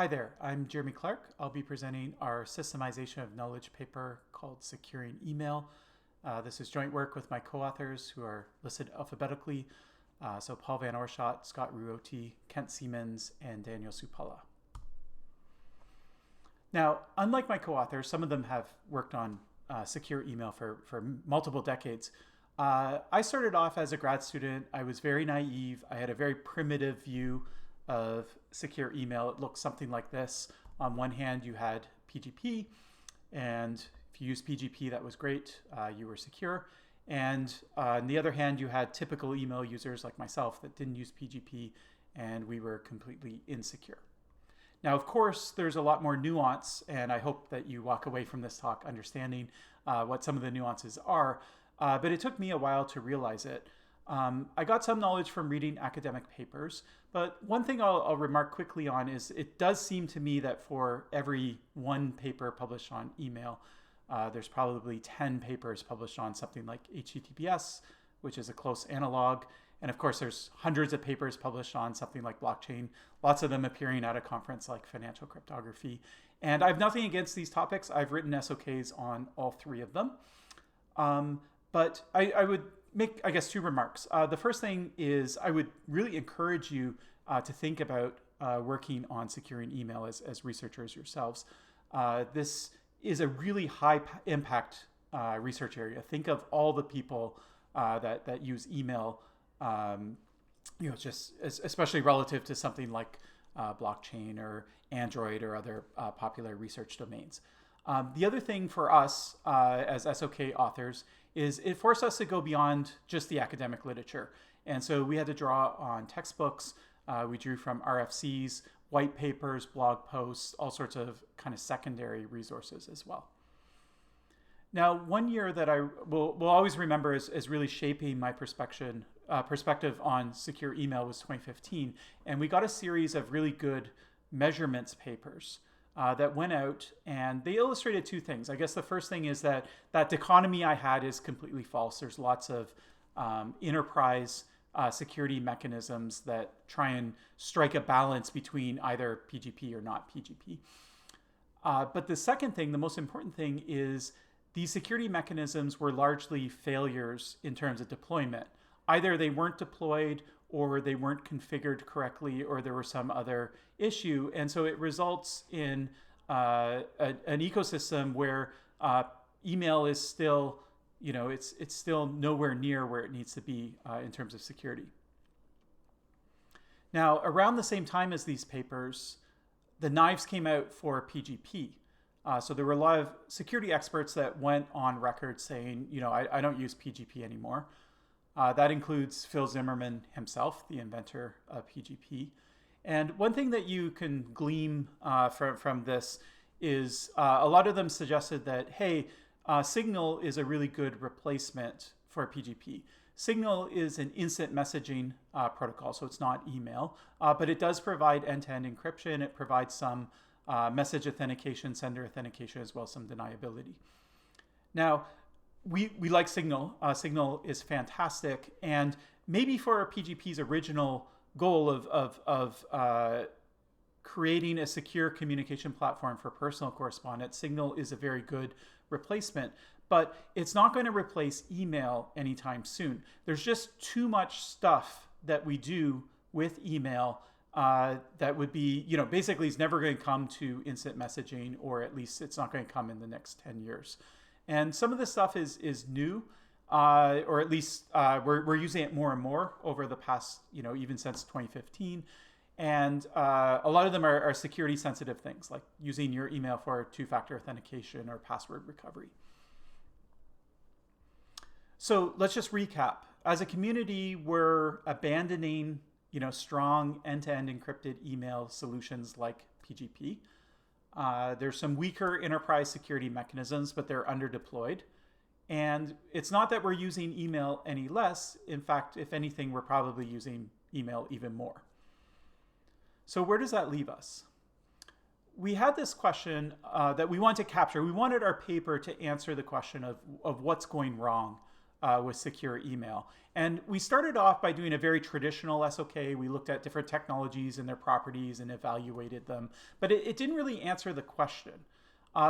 Hi there, I'm Jeremy Clark. I'll be presenting our Systemization of Knowledge paper called Securing Email. This is joint work with my co-authors who are listed alphabetically. So Paul Van Orschott, Scott Ruoti, Kent Siemens, and Daniel Supala. Now, unlike my co-authors, some of them have worked on secure email for multiple decades. I started off as a grad student. I was very naive. I had a very primitive view of secure email. It looked something like this. On one hand, you had PGP, and if you used PGP, that was great. You were secure. And on the other hand, you had typical email users like myself that didn't use PGP, and we were completely insecure. Now, of course, there's a lot more nuance, and I hope that you walk away from this talk understanding what some of the nuances are, but it took me a while to realize it. I got some knowledge from reading academic papers, but one thing I'll remark quickly on is it does seem to me that for every one paper published on email, there's probably 10 papers published on something like HTTPS, which is a close analog. And of course, there's hundreds of papers published on something like blockchain, lots of them appearing at a conference like Financial Cryptography. And I have nothing against these topics. I've written SoKs on all three of them. But I would make, I guess, two remarks. The first thing is I would really encourage you to think about working on securing email as researchers yourselves. This is a really high impact research area. Think of all the people that use email, just especially relative to something like blockchain or Android or other popular research domains. The other thing for us as SoK authors is it forced us to go beyond just the academic literature. And so we had to draw on textbooks. We drew from RFCs, white papers, blog posts, all sorts of kind of secondary resources as well. Now, one year that I will always remember as really shaping my perspective on secure email was 2015. And we got a series of really good measurements papers that went out, and they illustrated two things. I guess the first thing is that dichotomy I had is completely false. There's lots of enterprise security mechanisms that try and strike a balance between either PGP or not PGP. But the second thing, the most important thing, is these security mechanisms were largely failures in terms of deployment. Either they weren't deployed, or they weren't configured correctly, or there was some other issue. And so it results in an ecosystem where email is still, it's still nowhere near where it needs to be in terms of security. Now, around the same time as these papers, the knives came out for PGP. So there were a lot of security experts that went on record saying, I don't use PGP anymore. That includes Phil Zimmermann himself, the inventor of PGP. And one thing that you can glean from this is a lot of them suggested that, hey, Signal is a really good replacement for PGP. Signal is an instant messaging protocol, so it's not email, but it does provide end-to-end encryption. It provides some message authentication, sender authentication, as well as some deniability. Now, we like Signal. Signal is fantastic, and maybe for PGP's original goal of creating a secure communication platform for personal correspondence, Signal is a very good replacement, but it's not going to replace email anytime soon. There's just too much stuff that we do with email that would be, basically is never going to come to instant messaging, or at least it's not going to come in the next 10 years. And some of this stuff is new, or at least we're using it more and more over the past, even since 2015. And a lot of them are security sensitive things, like using your email for two-factor authentication or password recovery. So let's just recap. As a community, we're abandoning, strong end-to-end encrypted email solutions like PGP. There's some weaker enterprise security mechanisms, but they're underdeployed. And it's not that we're using email any less. In fact, if anything, we're probably using email even more. So where does that leave us? We had this question that we wanted to capture. We wanted our paper to answer the question of what's going wrong with secure email. And we started off by doing a very traditional SoK. We looked at different technologies and their properties and evaluated them, but it didn't really answer the question.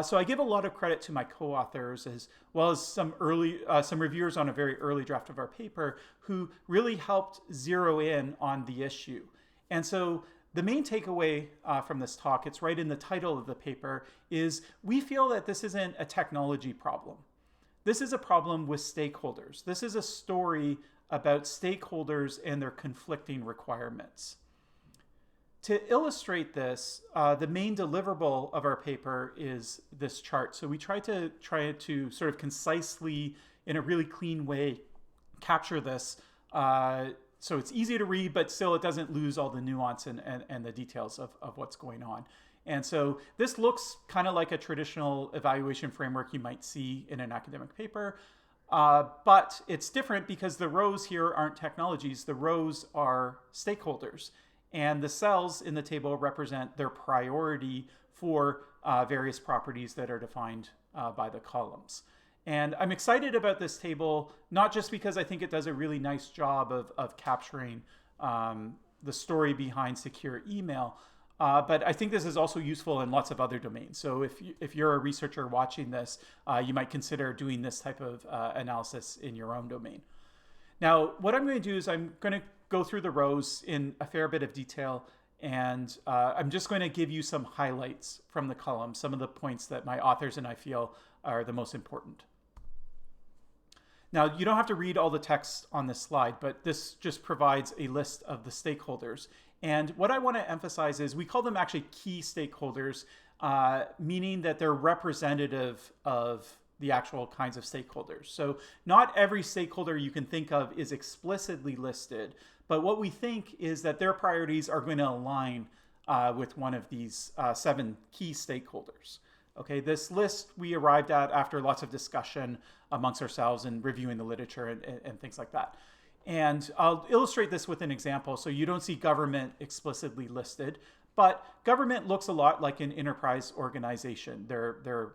So I give a lot of credit to my co-authors as well as some reviewers on a very early draft of our paper who really helped zero in on the issue. And so the main takeaway from this talk, it's right in the title of the paper, is we feel that this isn't a technology problem. This is a problem with stakeholders. This is a story about stakeholders and their conflicting requirements. To illustrate this, the main deliverable of our paper is this chart. So we try to sort of concisely, in a really clean way, capture this so it's easy to read, but still it doesn't lose all the nuance and the details of what's going on. And so this looks kind of like a traditional evaluation framework you might see in an academic paper, but it's different because the rows here aren't technologies. The rows are stakeholders. And the cells in the table represent their priority for various properties that are defined by the columns. And I'm excited about this table, not just because I think it does a really nice job of capturing the story behind secure email, but I think this is also useful in lots of other domains. So if you're a researcher watching this, you might consider doing this type of analysis in your own domain. Now, what I'm going to do is I'm going to go through the rows in a fair bit of detail, and I'm just going to give you some highlights from the columns, some of the points that my authors and I feel are the most important. Now, you don't have to read all the text on this slide, but this just provides a list of the stakeholders. And what I want to emphasize is we call them actually key stakeholders, meaning that they're representative of the actual kinds of stakeholders. So not every stakeholder you can think of is explicitly listed, but what we think is that their priorities are going to align with one of these 7 key stakeholders. Okay, this list we arrived at after lots of discussion amongst ourselves and reviewing the literature and things like that. And I'll illustrate this with an example. So you don't see government explicitly listed, but government looks a lot like an enterprise organization. Their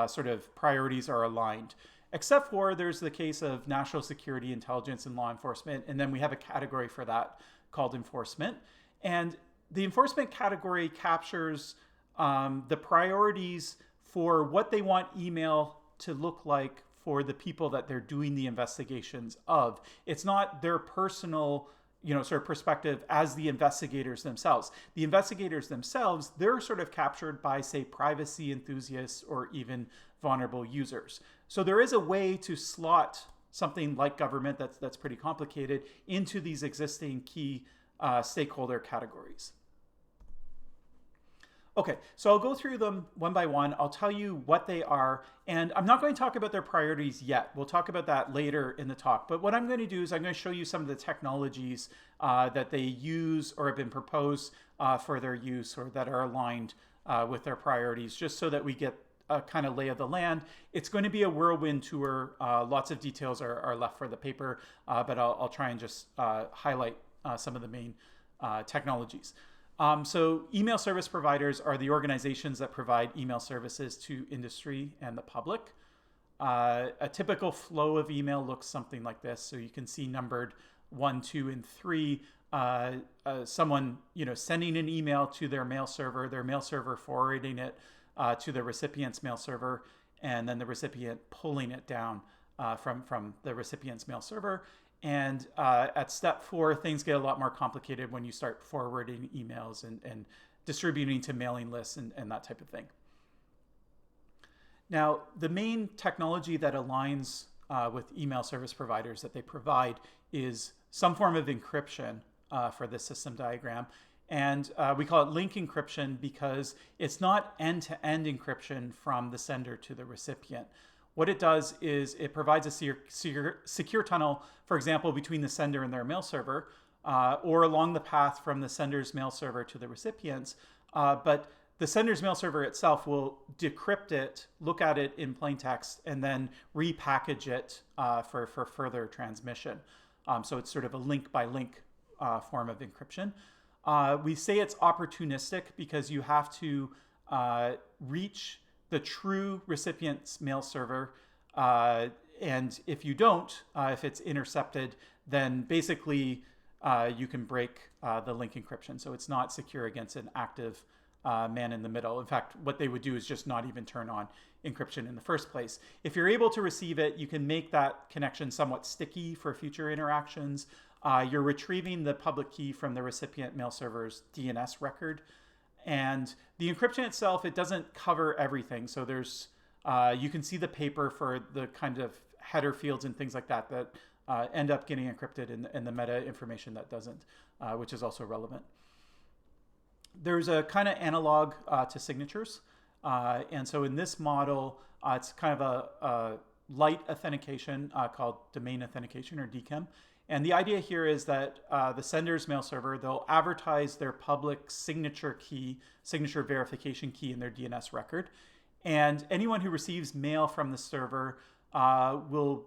sort of priorities are aligned, except for there's the case of national security, intelligence, and law enforcement. And then we have a category for that called enforcement. And the enforcement category captures the priorities for what they want email to look like for the people that they're doing the investigations of. It's not their personal, sort of perspective as the investigators themselves. The investigators themselves, they're sort of captured by, say, privacy enthusiasts or even vulnerable users. So there is a way to slot something like government that's pretty complicated into these existing key stakeholder categories. Okay, so I'll go through them one by one. I'll tell you what they are, and I'm not going to talk about their priorities yet. We'll talk about that later in the talk. But what I'm going to do is I'm going to show you some of the technologies that they use or have been proposed for their use or that are aligned with their priorities, just so that we get a kind of lay of the land. It's going to be a whirlwind tour. Lots of details are left for the paper, but I'll try and just highlight some of the main technologies. So email service providers are the organizations that provide email services to industry and the public. A typical flow of email looks something like this. So you can see numbered 1, 2, and 3. Someone sending an email to their mail server forwarding it to the recipient's mail server, and then the recipient pulling it down from the recipient's mail server. And at step 4, things get a lot more complicated when you start forwarding emails and distributing to mailing lists and that type of thing. Now, the main technology that aligns with email service providers that they provide is some form of encryption for this system diagram. And we call it link encryption because it's not end-to-end encryption from the sender to the recipient. What it does is it provides a secure tunnel, for example, between the sender and their mail server, or along the path from the sender's mail server to the recipients. But the sender's mail server itself will decrypt it, look at it in plain text, and then repackage it for further transmission. So it's sort of a link-by-link form of encryption. We say it's opportunistic because you have to reach the true recipient's mail server And if you don't, if it's intercepted, then basically you can break the link encryption. So it's not secure against an active man in the middle. In fact, what they would do is just not even turn on encryption in the first place. If you're able to receive it, you can make that connection somewhat sticky for future interactions. You're retrieving the public key from the recipient mail server's DNS record. And the encryption itself, it doesn't cover everything. So there's, you can see the paper for the kind of header fields and things like that that end up getting encrypted and the meta information that doesn't, which is also relevant. There's a kind of analog to signatures. And so in this model, it's kind of a light authentication called domain authentication, or DKIM. And the idea here is that the sender's mail server, they'll advertise their public signature key, signature verification key in their DNS record. And anyone who receives mail from the server will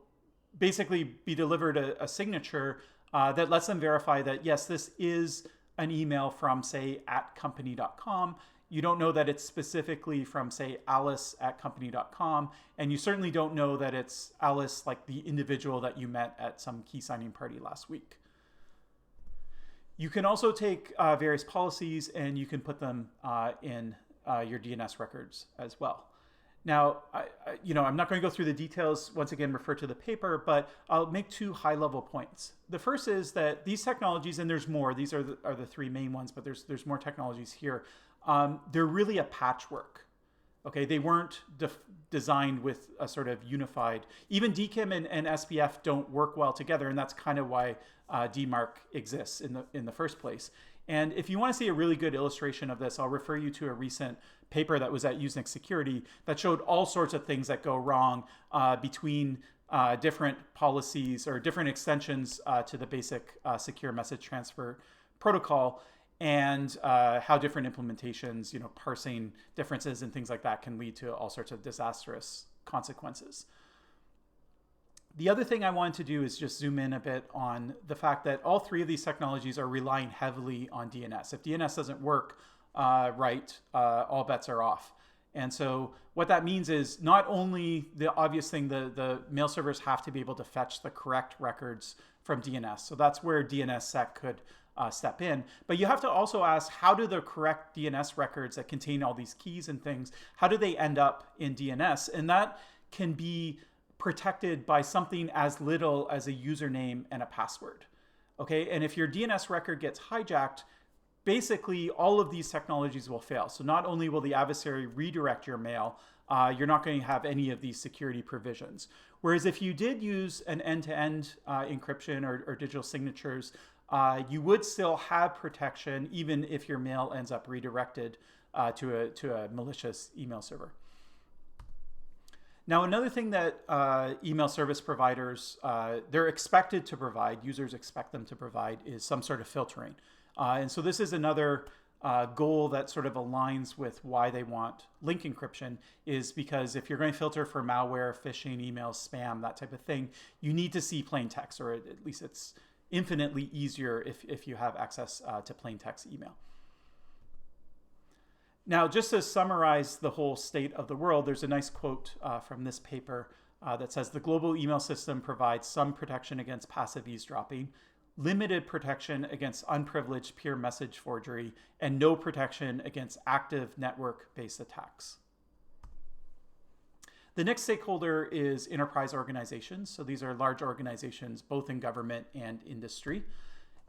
basically be delivered a signature that lets them verify that, yes, this is an email from, say, @company.com. You don't know that it's specifically from, say, Alice@company.com. And you certainly don't know that it's Alice, like the individual that you met at some key signing party last week. You can also take various policies and you can put them in your DNS records as well. Now, I'm not going to go through the details. Once again, refer to the paper, but I'll make two high-level points. The first is that these technologies, and there's more, these are the three main ones, but there's more technologies here. They're really a patchwork. Okay, they weren't designed with a sort of unified. Even DKIM and SPF don't work well together, and that's kind of why DMARC exists in the first place. And if you want to see a really good illustration of this, I'll refer you to a recent paper that was at Usenix Security that showed all sorts of things that go wrong between different policies or different extensions to the basic secure message transfer protocol, and how different implementations, parsing differences and things like that can lead to all sorts of disastrous consequences. The other thing I wanted to do is just zoom in a bit on the fact that all three of these technologies are relying heavily on DNS. If DNS doesn't work right, all bets are off. And so what that means is not only the obvious thing, the mail servers have to be able to fetch the correct records from DNS. So that's where DNSSEC could step in. But you have to also ask, how do the correct DNS records that contain all these keys and things, how do they end up in DNS? And that can be protected by something as little as a username and a password. Okay, and if your DNS record gets hijacked, basically all of these technologies will fail. So not only will the adversary redirect your mail, you're not going to have any of these security provisions. Whereas if you did use an end-to-end encryption or digital signatures, you would still have protection even if your mail ends up redirected to a malicious email server. Now, another thing that email service providers, they're expected to provide, users expect them to provide, is some sort of filtering. And so this is another goal that sort of aligns with why they want link encryption, is because if you're going to filter for malware, phishing, emails, spam, that type of thing, you need to see plain text, or at least it's infinitely easier if you have access to plain text email. Now, just to summarize the whole state of the world, there's a nice quote from this paper that says, the global email system provides some protection against passive eavesdropping, limited protection against unprivileged peer message forgery, and no protection against active network-based attacks. The next stakeholder is enterprise organizations. So these are large organizations, both in government and industry.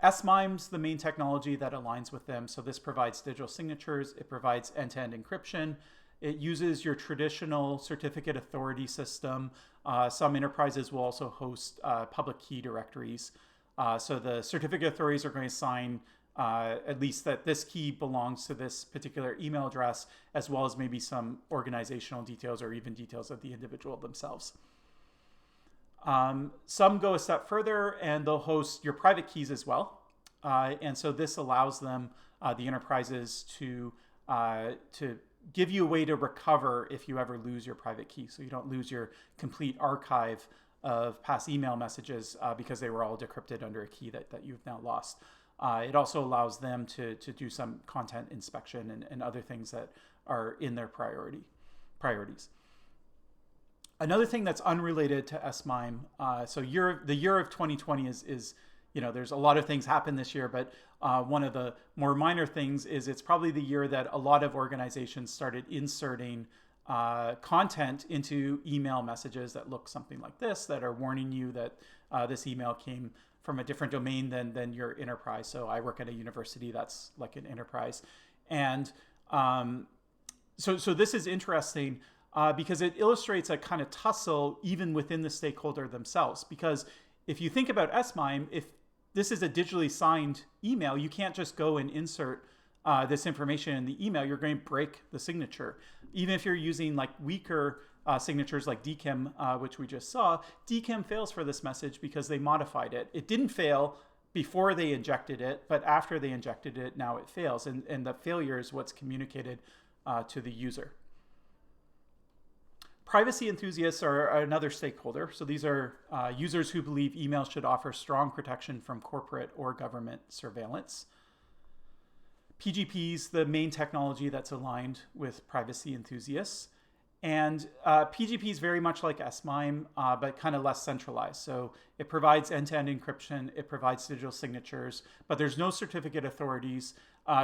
SMIME's the main technology that aligns with them. So this provides digital signatures. It provides end-to-end encryption. It uses your traditional certificate authority system. Some enterprises will also host public key directories. So the certificate authorities are going to sign at least that this key belongs to this particular email address, as well as maybe some organizational details or even details of the individual themselves. Some go a step further and they'll host your private keys as well. And so this allows them, the enterprises, to give you a way to recover if you ever lose your private key. So you don't lose your complete archive of past email messages because they were all decrypted under a key that you've now lost. It also allows them to do some content inspection and other things that are in their priorities. Another thing that's unrelated to SMIME, so the year of 2020 is there's a lot of things happen this year, but one of the more minor things is it's probably the year that a lot of organizations started inserting content into email messages that look something like this, that are warning you that this email came from a different domain than your enterprise. So I work at a university that's like an enterprise. And so this is interesting because it illustrates a kind of tussle even within the stakeholder themselves. Because if you think about SMIME, if this is a digitally signed email, you can't just go and insert this information in the email. You're going to break the signature. Even if you're using like weaker signatures like DKIM, which we just saw, DKIM fails for this message because they modified it. It didn't fail before they injected it, but after they injected it, now it fails. And the failure is what's communicated to the user. Privacy enthusiasts are another stakeholder. So these are users who believe email should offer strong protection from corporate or government surveillance. PGP is the main technology that's aligned with privacy enthusiasts. And PGP is very much like SMIME, but kind of less centralized. So it provides end-to-end encryption, it provides digital signatures, but there's no certificate authorities.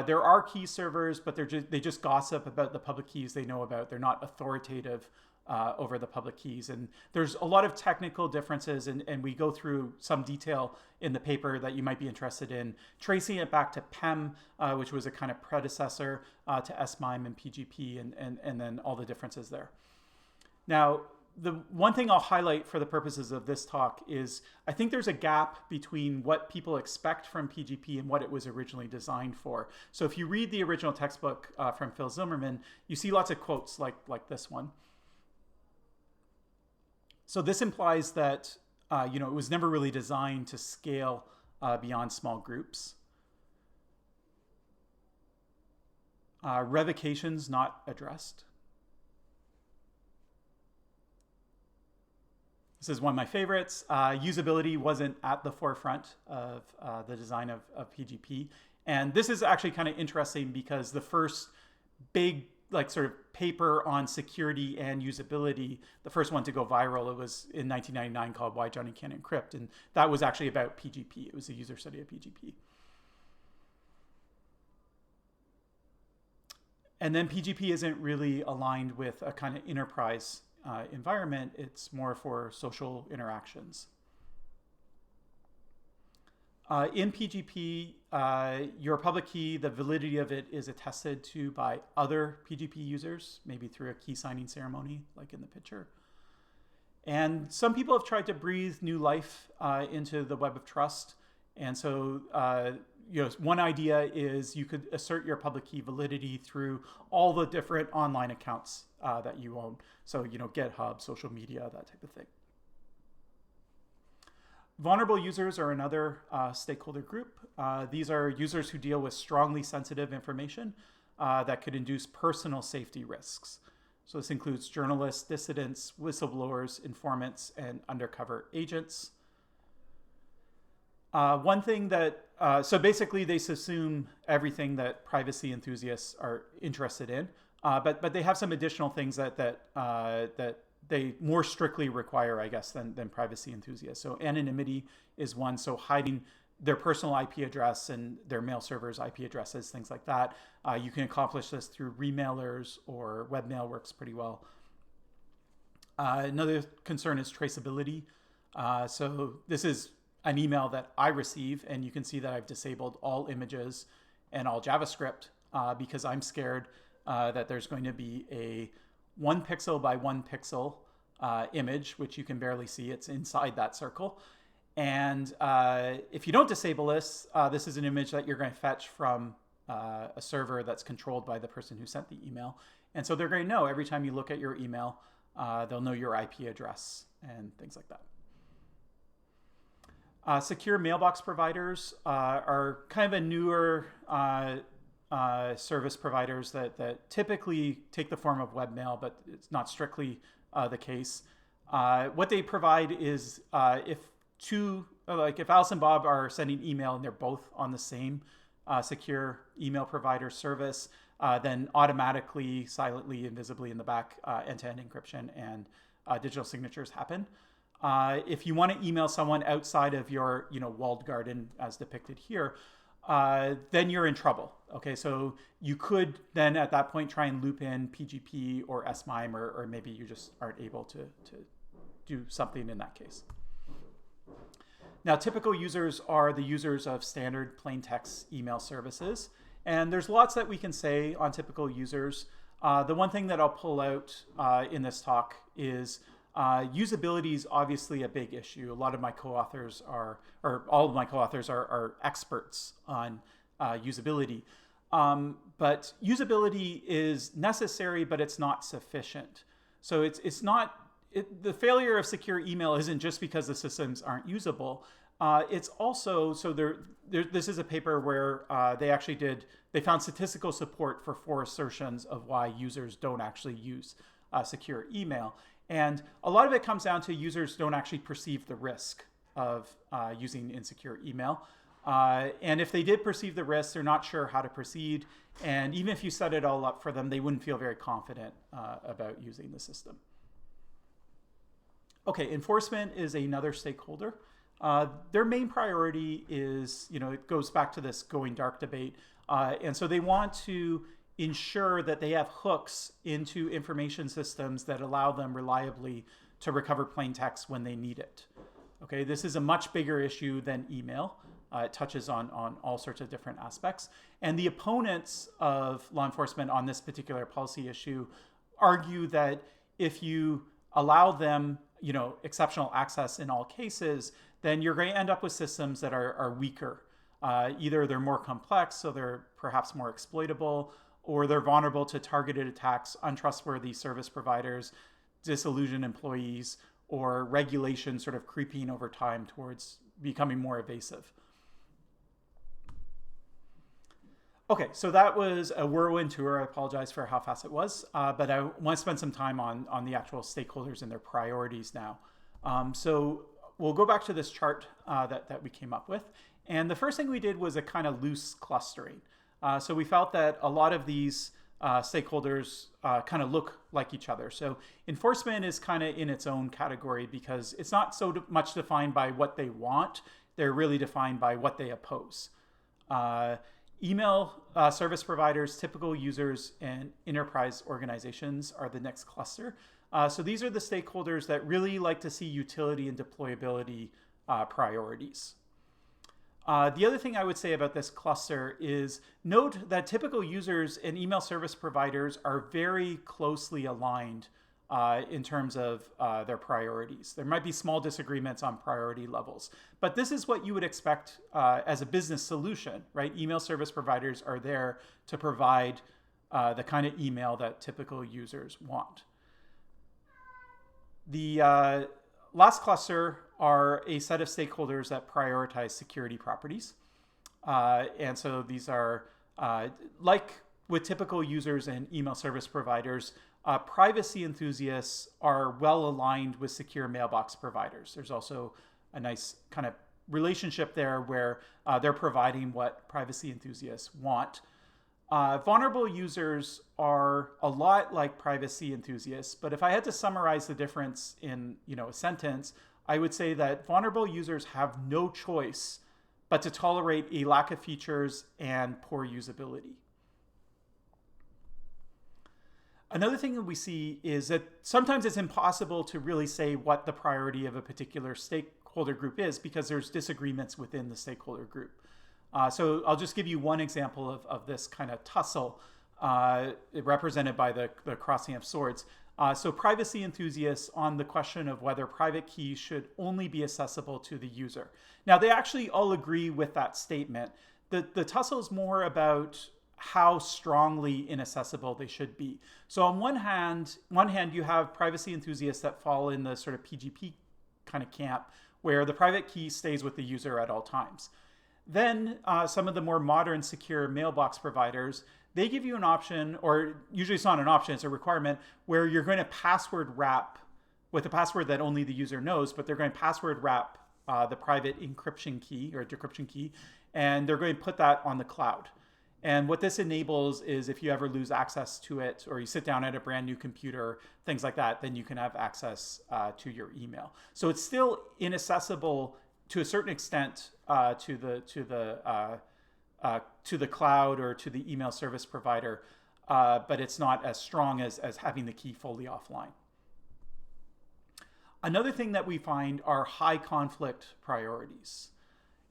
There are key servers, but they just gossip about the public keys they know about. They're not authoritative over the public keys. And there's a lot of technical differences, and we go through some detail in the paper that you might be interested in, tracing it back to PEM, which was a kind of predecessor to SMIME and PGP, and then all the differences there. Now, the one thing I'll highlight for the purposes of this talk is I think there's a gap between what people expect from PGP and what it was originally designed for. So if you read the original textbook from Phil Zimmerman, you see lots of quotes like this one. So this implies that it was never really designed to scale beyond small groups. Revocations not addressed. This is one of my favorites. Usability wasn't at the forefront of the design of PGP. And this is actually kind of interesting because the first big sort of paper on security and usability, the first one to go viral, it was in 1999 called Why Johnny Can't Encrypt. And that was actually about PGP. It was a user study of PGP. And then PGP isn't really aligned with a kind of enterprise environment. It's more for social interactions. In PGP, your public key, the validity of it is attested to by other PGP users, maybe through a key signing ceremony, like in the picture. And some people have tried to breathe new life into the web of trust. And so, one idea is you could assert your public key validity through all the different online accounts that you own. So, GitHub, social media, that type of thing. Vulnerable users are another stakeholder group. These are users who deal with strongly sensitive information that could induce personal safety risks. So this includes journalists, dissidents, whistleblowers, informants, and undercover agents. One thing that, so basically they assume everything that privacy enthusiasts are interested in, but they have some additional things that they more strictly require, I guess, than privacy enthusiasts. So anonymity is one. So hiding their personal IP address and their mail server's IP addresses, things like that. You can accomplish this through remailers, or webmail works pretty well. Another concern is traceability. So this is an email that I receive, and you can see that I've disabled all images and all JavaScript because I'm scared that there's going to be a 1 pixel by 1 pixel image, which you can barely see. It's inside that circle. And if you don't disable this, this is an image that you're going to fetch from a server that's controlled by the person who sent the email. And so they're going to know every time you look at your email, they'll know your IP address and things like that. Secure mailbox providers are kind of a newer service providers that typically take the form of webmail, but it's not strictly the case. What they provide is if Alice and Bob are sending email and they're both on the same secure email provider service, then automatically, silently, invisibly in the back, end-to-end encryption and digital signatures happen. If you want to email someone outside of your walled garden as depicted here, then you're in trouble. Okay, so you could then at that point try and loop in PGP or SMIME, or maybe you just aren't able to do something in that case. Now, typical users are the users of standard plain text email services. And there's lots that we can say on typical users. The one thing that I'll pull out in this talk is usability is obviously a big issue. A lot of my co-authors or all of my co-authors are experts on usability. But usability is necessary, but it's not sufficient. So it's not, the failure of secure email isn't just because the systems aren't usable. It's also, so this is a paper where they found statistical support for 4 assertions of why users don't actually use secure email. And a lot of it comes down to users don't actually perceive the risk of using insecure email. And if they did perceive the risk, they're not sure how to proceed. And even if you set it all up for them, they wouldn't feel very confident about using the system. Okay, enforcement is another stakeholder. Their main priority is, it goes back to this going dark debate. And so they want to ensure that they have hooks into information systems that allow them reliably to recover plain text when they need it. Okay, this is a much bigger issue than email. It touches on all sorts of different aspects. And the opponents of law enforcement on this particular policy issue argue that if you allow them, exceptional access in all cases, then you're going to end up with systems that are weaker. Either they're more complex, so they're perhaps more exploitable, or they're vulnerable to targeted attacks, untrustworthy service providers, disillusioned employees, or regulation sort of creeping over time towards becoming more evasive. Okay, so that was a whirlwind tour. I apologize for how fast it was, but I want to spend some time on the actual stakeholders and their priorities now. So we'll go back to this chart that we came up with. And the first thing we did was a kind of loose clustering. So we felt that a lot of these stakeholders kind of look like each other. So enforcement is kind of in its own category because it's not so much defined by what they want. They're really defined by what they oppose. Email service providers, typical users, and enterprise organizations are the next cluster. So these are the stakeholders that really like to see utility and deployability priorities. The other thing I would say about this cluster is note that typical users and email service providers are very closely aligned in terms of their priorities. There might be small disagreements on priority levels, but this is what you would expect as a business solution, right? Email service providers are there to provide the kind of email that typical users want. The last cluster are a set of stakeholders that prioritize security properties. And so these are, like with typical users and email service providers, privacy enthusiasts are well aligned with secure mailbox providers. There's also a nice kind of relationship there where they're providing what privacy enthusiasts want. Vulnerable users are a lot like privacy enthusiasts, but if I had to summarize the difference in a sentence, I would say that vulnerable users have no choice but to tolerate a lack of features and poor usability. Another thing that we see is that sometimes it's impossible to really say what the priority of a particular stakeholder group is because there's disagreements within the stakeholder group. So I'll just give you one example of this kind of tussle represented by the crossing of swords. So privacy enthusiasts on the question of whether private keys should only be accessible to the user. Now, they actually all agree with that statement. The tussle is more about how strongly inaccessible they should be. So on one hand, you have privacy enthusiasts that fall in the sort of PGP kind of camp where the private key stays with the user at all times. Then some of the more modern secure mailbox providers, they give you an option, or usually it's not an option, it's a requirement, where you're going to password wrap with a password that only the user knows, but they're going to password wrap the private encryption key or decryption key, and they're going to put that on the cloud. And what this enables is if you ever lose access to it or you sit down at a brand new computer, things like that, then you can have access to your email. So it's still inaccessible to a certain extent to the cloud or to the email service provider, but it's not as strong as having the key fully offline. Another thing that we find are high conflict priorities.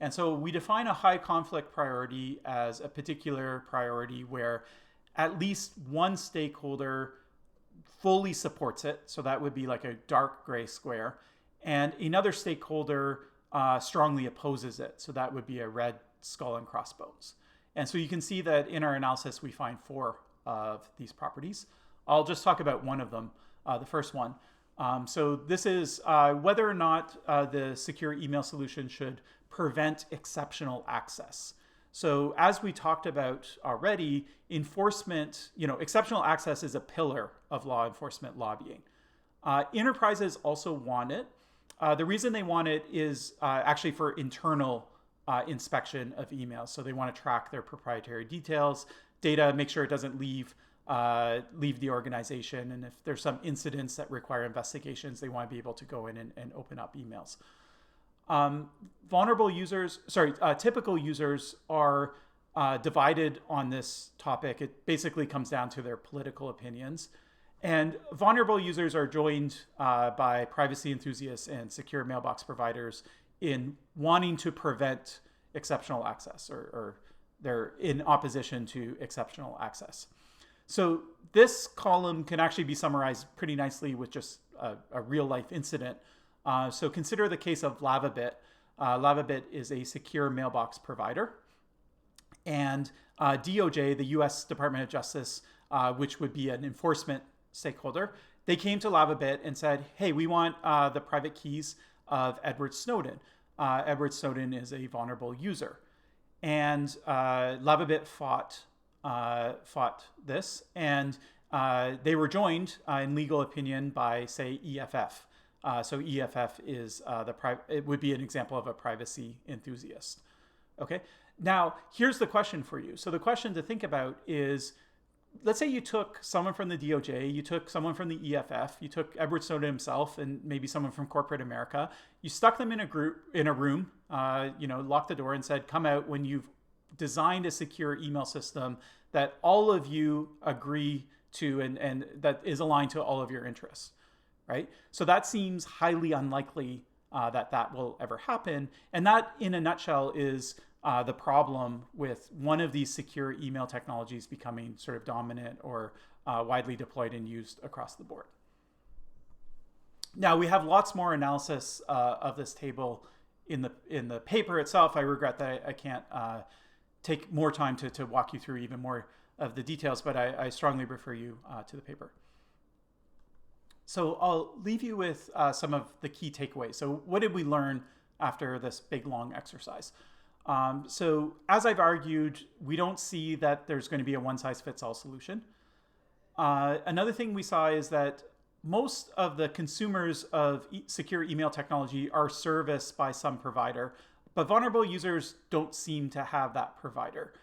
And so we define a high conflict priority as a particular priority where at least one stakeholder fully supports it. So that would be like a dark gray square. And another stakeholder strongly opposes it. So that would be a red skull and crossbones. And so you can see that in our analysis, we find 4 of these properties. I'll just talk about one of them, the first one. So this is whether or not the secure email solution should prevent exceptional access. So as we talked about already, enforcement, exceptional access is a pillar of law enforcement lobbying. Enterprises also want it. The reason they want it is actually for internal inspection of emails. So they want to track their proprietary data, make sure it doesn't leave the organization. And if there's some incidents that require investigations, they want to be able to go in and open up emails. Typical users are divided on this topic. It basically comes down to their political opinions. And vulnerable users are joined by privacy enthusiasts and secure mailbox providers in wanting to prevent exceptional access, or they're in opposition to exceptional access. So this column can actually be summarized pretty nicely with just a real life incident. So consider the case of Lavabit. Lavabit is a secure mailbox provider. And DOJ, the US Department of Justice, which would be an enforcement stakeholder, they came to Lavabit and said, hey, we want the private keys of Edward Snowden. Edward Snowden is a vulnerable user. And Lavabit fought this, and they were joined in legal opinion by, say, EFF. So EFF is it would be an example of a privacy enthusiast. Okay. Now here's the question for you. So the question to think about is, let's say you took someone from the DOJ, you took someone from the EFF, you took Edward Snowden himself, and maybe someone from corporate America. You stuck them in a room, locked the door and said, come out when you've designed a secure email system that all of you agree to and that is aligned to all of your interests. Right? So that seems highly unlikely that will ever happen. And that, in a nutshell, is the problem with one of these secure email technologies becoming sort of dominant or widely deployed and used across the board. Now, we have lots more analysis of this table in the paper itself. I regret that I can't take more time to walk you through even more of the details, but I strongly refer you to the paper. So I'll leave you with some of the key takeaways. So what did we learn after this big, long exercise? So as I've argued, we don't see that there's going to be a one-size-fits-all solution. Another thing we saw is that most of the consumers of secure email technology are serviced by some provider, but vulnerable users don't seem to have that provider.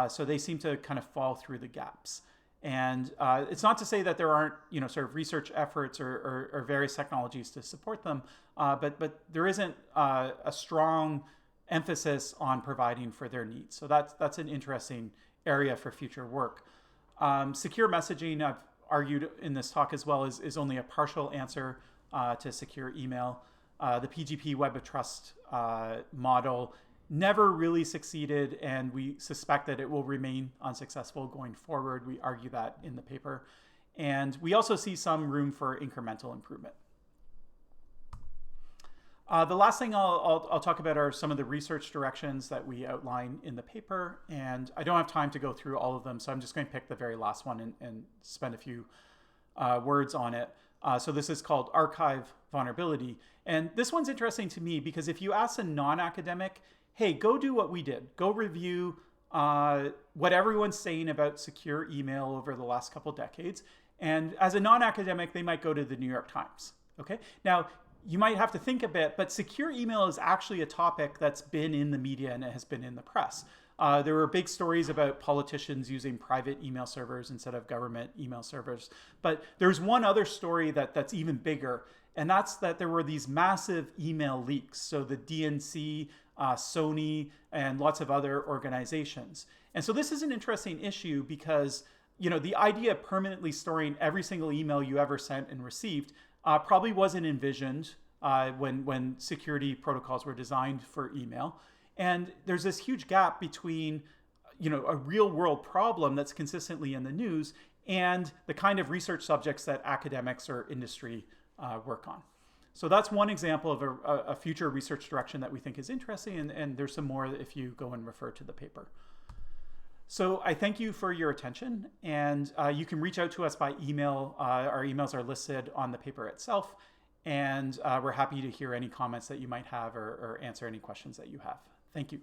So they seem to kind of fall through the gaps. And it's not to say that there aren't, sort of research efforts or various technologies to support them, but there isn't a strong emphasis on providing for their needs. So that's an interesting area for future work. Secure messaging, I've argued in this talk as well, is only a partial answer to secure email. The PGP Web of Trust model never really succeeded, and we suspect that it will remain unsuccessful going forward. We argue that in the paper. And we also see some room for incremental improvement. The last thing I'll talk about are some of the research directions that we outline in the paper. And I don't have time to go through all of them, so I'm just going to pick the very last one and spend a few words on it. So this is called Archive Vulnerability. And this one's interesting to me because if you ask a non-academic, hey, go do what we did. Go review what everyone's saying about secure email over the last couple decades. And as a non-academic, they might go to the New York Times. Okay. Now, you might have to think a bit, but secure email is actually a topic that's been in the media and it has been in the press. There were big stories about politicians using private email servers instead of government email servers. But there's one other story that's even bigger, and that's that there were these massive email leaks. So the DNC, Sony, and lots of other organizations. And so this is an interesting issue because the idea of permanently storing every single email you ever sent and received probably wasn't envisioned when security protocols were designed for email. And there's this huge gap between a real world problem that's consistently in the news and the kind of research subjects that academics or industry work on. So that's one example of a future research direction that we think is interesting, and there's some more if you go and refer to the paper. So I thank you for your attention, and you can reach out to us by email. Our emails are listed on the paper itself, and we're happy to hear any comments that you might have or answer any questions that you have. Thank you.